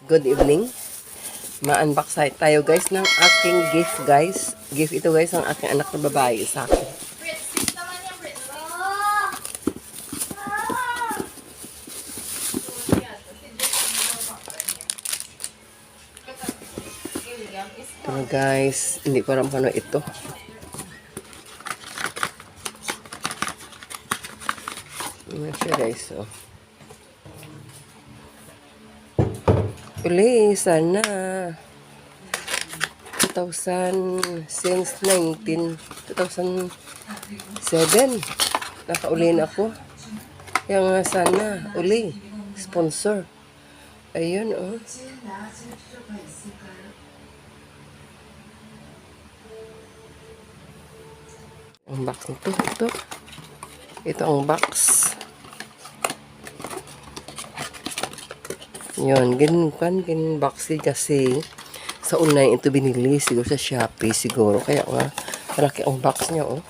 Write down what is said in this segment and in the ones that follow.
Good evening. Ma-unbox tayo guys ng aking gift guys. Gift ito guys ang aking anak na babae sa akin. Ito na guys. Hindi ko alam kung ano ito. Ano siya guys. Oh. Uli, sana. 2007 nakaulin ako. Kaya nga sana uli sponsor. Ayun oh. Ang box nito, ito ang box. Yun, ganun box kasi sa online ito binili siguro sa Shopee siguro. Kaya nga, malaki ang box niya, oh.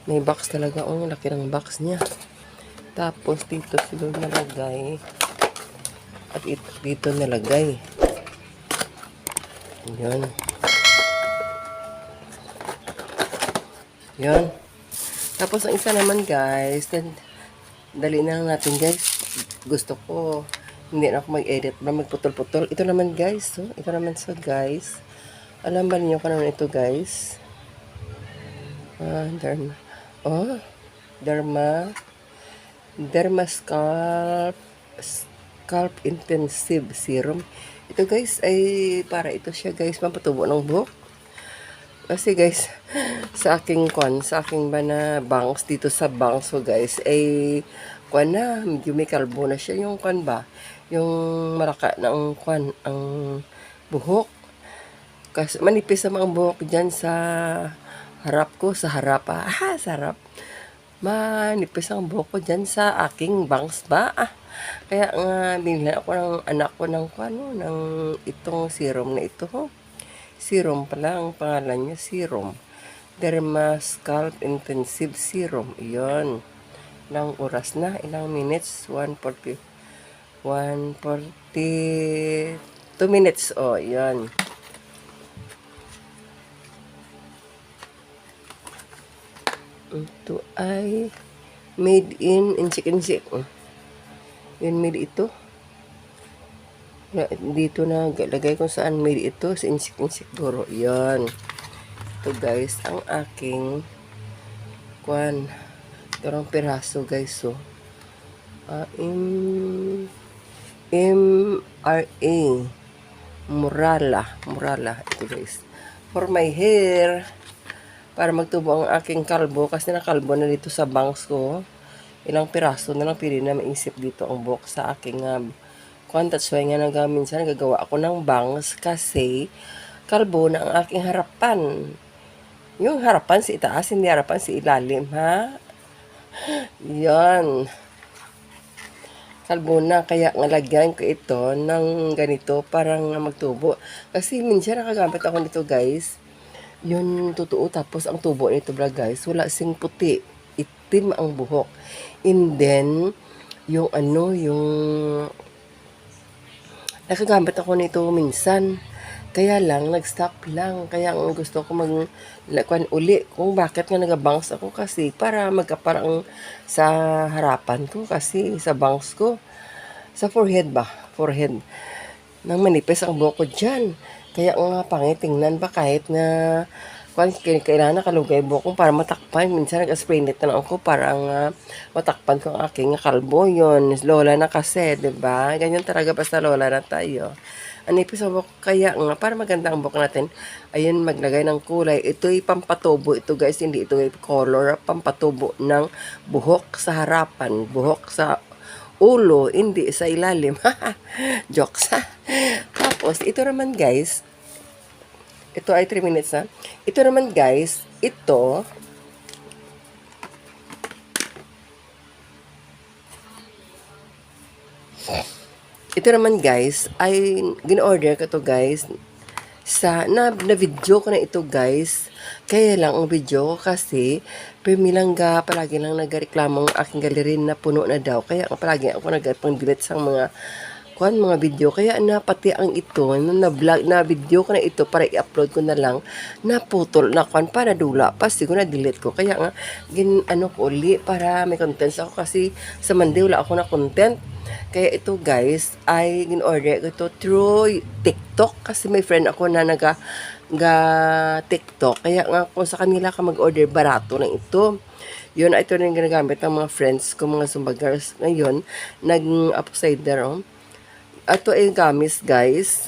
May box talaga, oh. Laki ng box niya. Tapos, dito siguro nalagay. At dito nalagay. Yan. Yan. Tapos, ang isa naman, guys, dali na lang natin, guys. Gusto ko, hindi na ako mag-edit, magputol-putol. Ito naman, guys, oh. Ito naman sa guys. Alam ba niyo kung ano ito, guys? Derma. Oh, Derma Scalp Intensive Serum. Ito, guys, ay para ito siya, guys, pampatubo ng buhok. Kasi, guys, sa aking bangs, dito sa bangs ko, guys, ay, medyo may kalbo na siya. Yung ba? Yung maraka ng ang buhok. Kasi manipis ang mga buhok dyan sa harap ko, sa harap. Manipis ang buhok ko dyan sa aking bangs ba. Kaya nga, binila ako ng anak ko ng ng itong serum na ito. Serum pala, ang pangalan niya, serum. Derma Scalp Intensive Serum. Iyon. Ilang oras na? Ilang minutes? 1:42 minutes. Oh, yan. Ito ay made in insik-insik. Yun, made ito. Dito na lagay kung saan made ito. Sa insik-insik siguro. Yan. Ito guys, ang aking Darang piraso guys. So, MRA Murala. Ito guys. For my hair. Para magtubo ang aking kalbo. Kasi nakalbo na dito sa bangs ko. Ilang piraso na lang pili na maisip dito ang buhok sa aking that's why nga minsan nagagawa ako ng bangs. Kasi kalbo na ang aking harapan. Yung harapan sa itaas, hindi harapan sa ilalim, ha? Yan. Kalbo na, kaya ngalagyan ko ito ng ganito parang magtubo. Kasi minsan nakagamit ako nito guys. Yun totoo, tapos ang tubo nito guys, wala sing puti. Itim ang buhok. And then, yung nakagamit ako nito minsan. Kaya lang, nag-stop lang. Kaya ang gusto ko uli. Kung bakit nga nag-bangs ako kasi para magkaparang sa harapan ko. Kasi sa bangs ko. Sa forehead ba? Forehead. Nang manipis ang buhok ko dyan. Kaya nga pangit tingnan ba kahit na kailangan nakalugay buhok ko para matakpan. Minsan nag-spray net na lang ako para matakpan ko ang aking kalbo. Yun, lola na kasi, diba? Ganyan talaga basta lola na tayo. Anipis ang buhok, kaya nga, para maganda ang buhok natin, ayun, maglagay ng kulay. Ito'y pampatubo. Ito guys, hindi ito color. Pampatubo ng buhok sa harapan. Buhok sa ulo, hindi sa ilalim. Jokes, ha? Tapos, ito naman guys, ito ay 3 minutes na. Ito naman guys, ito naman guys, ay gin-order ko to guys sa na-video ko na ito guys. Kaya lang ang video ko kasi Pamilangga palagi lang nagreklamo ang aking galerin na puno na daw. Kaya palagi ako nagpang-delete sa mga mga video. Kaya na pati ang ito, na-vlog, na video ko na ito para i-upload ko na lang, naputol na para dula pa, siguro na delete ko. Kaya nga, ano ko uli, para may contents ako kasi sa Monday wala ako na content. Kaya ito guys, ay gin-order ko ito through TikTok kasi may friend ako na TikTok. Kaya nga kung sa kanila ka mag-order, barato na ito. Yun, ito rin ginagamit ng mga friends ko, mga Zumba girls. Ngayon, nag-upsider, oh. Ito ay gamis, guys.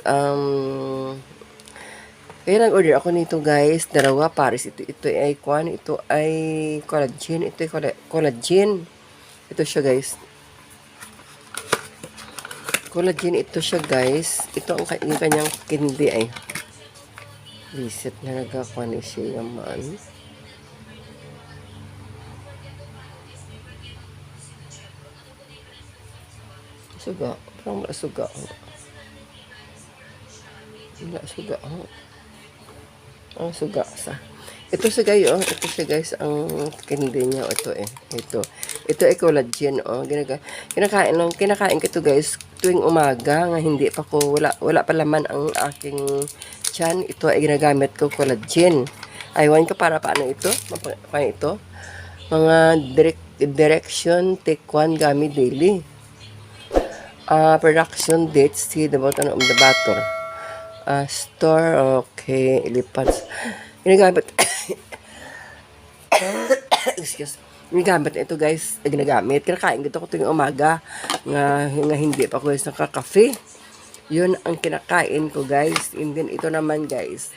Kaya nag-order ako nito, guys. Dalawa, pares. Ito ay kwan. Ito ay collagen. Ito ay collagen. Ito siya, guys. Collagen ito siya, guys. Ito ang kanyang kindi ay. Visit na nagkakwan siya yaman. Suga. Parang wala suga. Wala suga. Ang suga sa. Ito siya guys, oh. Ito siya guys, ang kindi niya. Ito eh. Ito ay collagen, oh. Kinakain ko ito guys tuwing umaga nga hindi pa ko, wala pa laman ang aking tiyan. Ito ay ginagamit ko collagen. Aywan ko para paano ito? Paano ito? Mga direction take 1 gummy daily. Production date, see the bottom of the bottle. Store, okay, ilipad. Ginagamit, excuse, ginagamit ito guys, ginagamit. Kinakain dito ko tuwing umaga, nga hindi pa ko guys nakakafe. Yun ang kinakain ko guys. And then ito naman guys,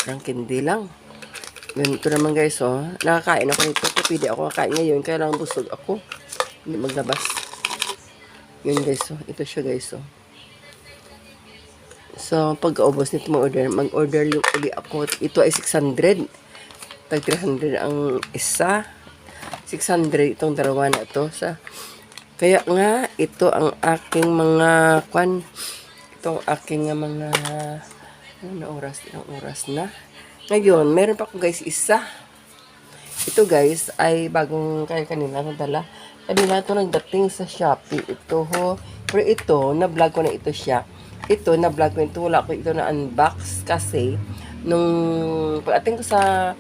ang kindi lang. Yun, ito naman guys, oh, nakakain ako nito. Pwede ako kakain ngayon, kaya lang busog ako. Hindi maglabas. Yun guys, oh. Ito siya guys, oh. So, pag-ubos nito mag-order uli ako. Ito ay 600. Tag 300 ang isa. 600 itong dalawa na ito. Kaya nga, ito ang aking mga itong aking mga ilang oras na. Ngayon, meron pa ako guys isa. Ito guys ay bagong kanina nadala. Kanina ito nagdating sa Shopee. Ito ho. Pero ito, na-vlog ko na ito siya. Ito, na-vlog ko ito. Wala ko ito na-unbox kasi nung pag-ating ko sa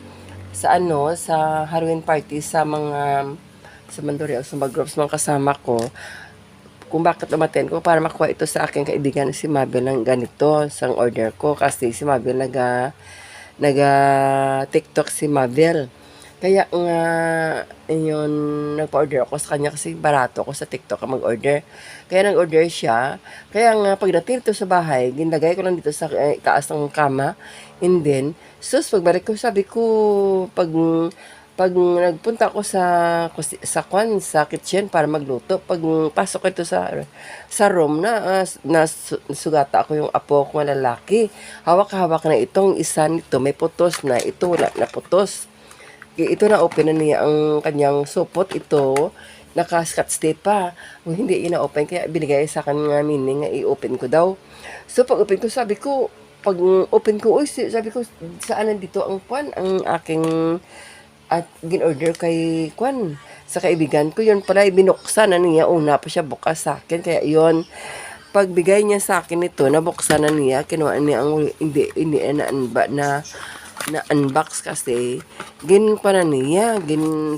Halloween party sa Mandurria o sa mga groups, mga kasama ko, kung bakit umaten ko para makuha ito sa aking kaibigan si Mabel ng ganito sang order ko kasi si Mabel TikTok si Mabel. Kaya nga, yun, nagpa-order ako sa kanya kasi barato ako sa TikTok mag-order. Kaya nag-order siya. Kaya nga, pagdating ito sa bahay, ginagay ko lang dito sa itaas ng kama. And then, pagbalik ko, sabi ko, pag nagpunta ako sa kitchen para magluto, pag pasok ko ito sa room sugata ako yung apo ko lalaki. Hawak-hawak na itong isa nito, may putos na. Ito wala na putos. Ito na open na niya ang kanyang supot. Ito naka-scotch tape pa. Kung hindi ina-open, kaya binigay sa akin nga meaning nga i-open ko daw. So pag open ko, sabi ko, sabi ko, saan nandito ang aking at gin-order kay sa kaibigan ko. Yun pala, binuksan na niya. Una pa siya bukas sa akin. Kaya yun, pagbigay niya sa akin ito, nabuksan na niya. Kinuha niya ang hindi na unbox kasi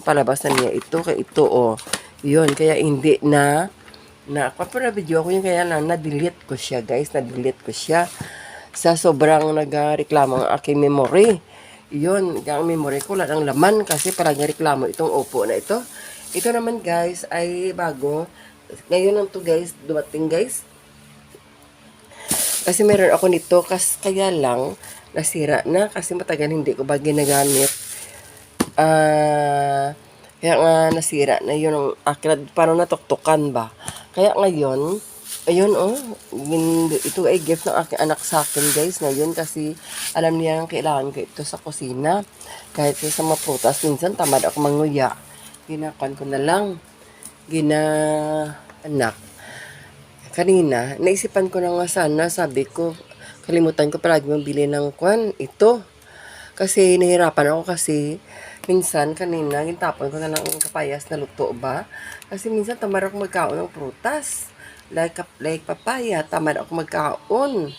palabas na niya ito kay ito oh. Yun, kaya hindi na para video ko yun, kaya lang na-delete ko siya guys, sa sobrang nagreklamo ang aking memory. Yun, ang memory ko lang laman kasi parang reklamo itong Oppo na ito. Ito naman guys ay bago. Ngayon lang to guys, dumating guys. Kasi meron ako nito kaya lang nasira na kasi matagal hindi ko ba ginagamit. Kaya nga nasira na yun ang akin, parang natuktukan ba. Kaya ngayon, ayun oh, ito ay gift ng aking anak sa akin guys ngayon kasi alam niya kailangan ko ito sa kusina. Kahit sa mga prutas, minsan tamad ako manguya. Ginakuan ko na lang. Anak. Kanina, naisipan ko na nga sana, sabi ko, kalimutan ko palagi mong bili ng ito. Kasi nahirapan ako kasi Minsan, kanina, gintapon ko na lang ang kapayas na luto ba? Kasi minsan, tamad ako magkaon ng prutas. Like papaya, tamad ako magkaon.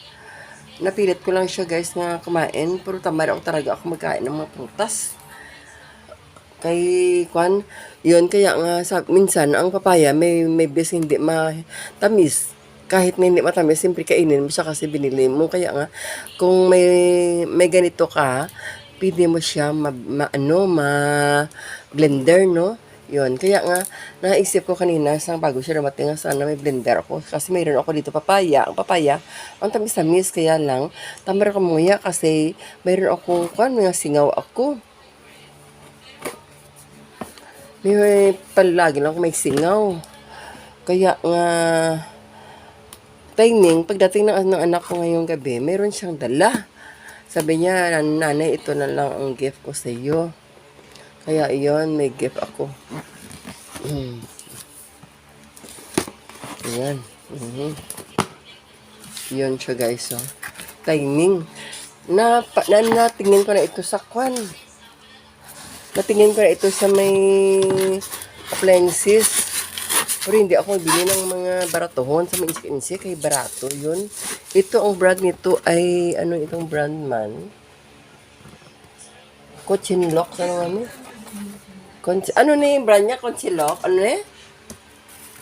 Napilit ko lang siya guys nga kumain, pero tamad ako talaga ako magkain ng mga prutas. Kay kwan, yun kaya nga minsan ang papaya may bes hindi matamis. Kahit na hindi matamis, siyempre kainin mo siya kasi binili mo. Kaya nga, kung may ganito ka, pwede mo siya blender, no? Yun. Kaya nga, naisip ko kanina, bago siya dumating, sana may blender ako. Kasi mayroon ako dito papaya. Ang papaya, ang tamis-tamis, kaya lang, tamar ako muya kasi mayroon ako, mga singaw ako. May palagi lang may singaw. Kaya nga, timing, pagdating ng anak ko ngayong gabi, meron siyang dala. Sabi niya, nanay, ito na lang ang gift ko sa iyo. Kaya iyon, may gift ako. Ayan. Yun siya guys. Oh. Timing. Natingin ko na ito sa kwan. Natingin ko na ito sa may appliances. Pero hindi ako bili ng mga baratohon sa mga insi kay barato yun. Ito ang brand nito ay ano itong brand man? Cochinlock ano ano na yung brand niya? Cochinlock? Ano na?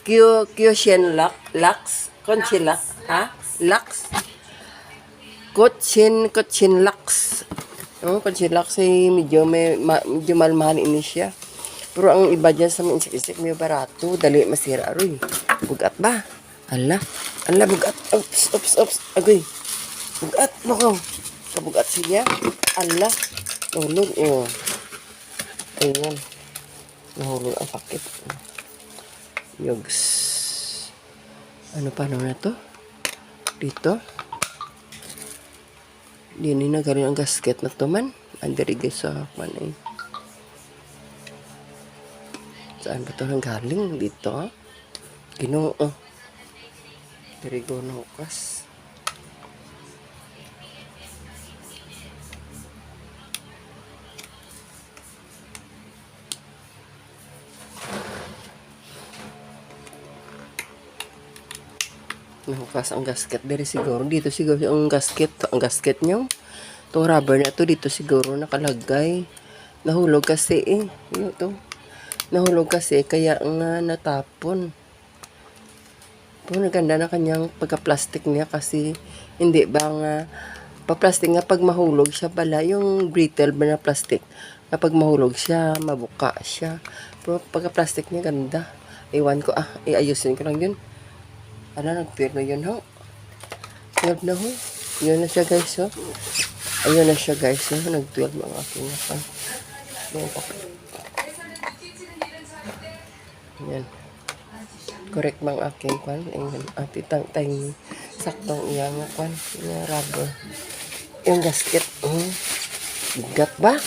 Kyoshen Lux? Cochinlock? Ha? Lux? Cochin Lux. Cochinlock ay medyo mahal ini siya. Pero ang iba dyan sa mga insik-insik, may barato. Dali, masira. Aroy, bugat ba? Ala, bugat. Oops. Agoy. Bugat, bakaw. Kabugat siya. Ala, nahulog. Oh. Ayan. Nahulog ang pakit. Yogs. Ano pa na to? Dito. Dini na galing ang gasket na to man. Andari sa manay. Saan ba ito nang galing? Dito? Ginoo. Dirigo na ukas. Nahukas ang gasket. Dari siguro. Dito siguro ang gasket. Ang gasket niyo. Itong rubber na ito. Dito siguro nakalagay. Nahulog kasi eh. Yun ito. Nahulog kasi kaya nga natapon. Pero naganda na kanyang pagka-plastic niya kasi hindi ba nga pa-plastic nga pag mahulog siya pala yung brittle ba na plastic kapag mahulog siya mabuka siya pero pagka-plastic niya ganda. Iwan ko iayusin ko lang yun. Nag-fair na yun ho. Nag na ho. Yun na siya guys ho. Ayun na siya guys ho. Nag-12 ang aking napan. Yan okay. Yan. Correct bang aking kwan? Ayan. Atitang tayong saktong iyang kwan. Yung rubber. Yung gasket. Bigat ba?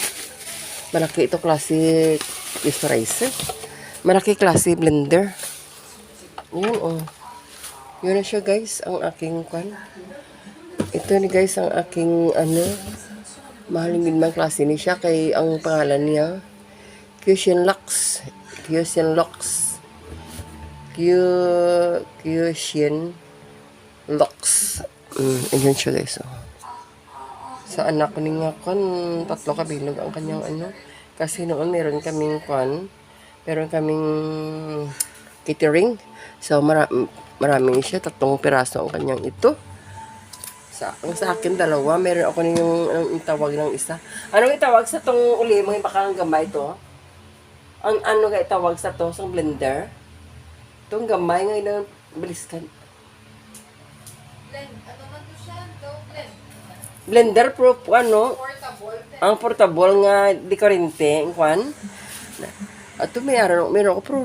Malaki ito klase moisturizer. Malaki klase blender. Yun Yun na siya guys. Ang aking kwan. Ito ni guys ang aking mahalin din mang klase ni siya. Kay ang pangalan niya Kyoshen Lux. Kyoshen Lux. Ayan siya guys. Sa anak ko nga kon 3 kabilog ang kanyang kasi noon meron kaming catering. So maraming siya, 3 piraso ang kanyang ito. Sa akin 2, meron ako yung tawag ng isa. Anong itawag sa tong uli mga bakang gamay to? Ang ga itawag sa to sa blender? Itong gamay nga biliskan. Blender proof portable. Ang portable nga di kurente kwan. Ato meron ako pero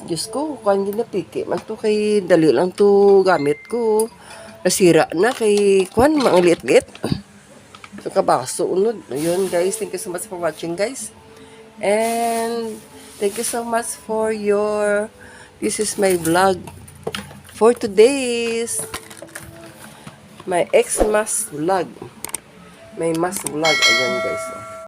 Diyos ko kwan ginapiki man to kay dali lang to gamit ko. Nasira na kay kwan mga liit-liit. So kabaso unod. Ayun guys, thank you so much for watching guys. And thank you so much for this is my vlog for today's my Xmas vlog. My mas vlog. Ayan guys.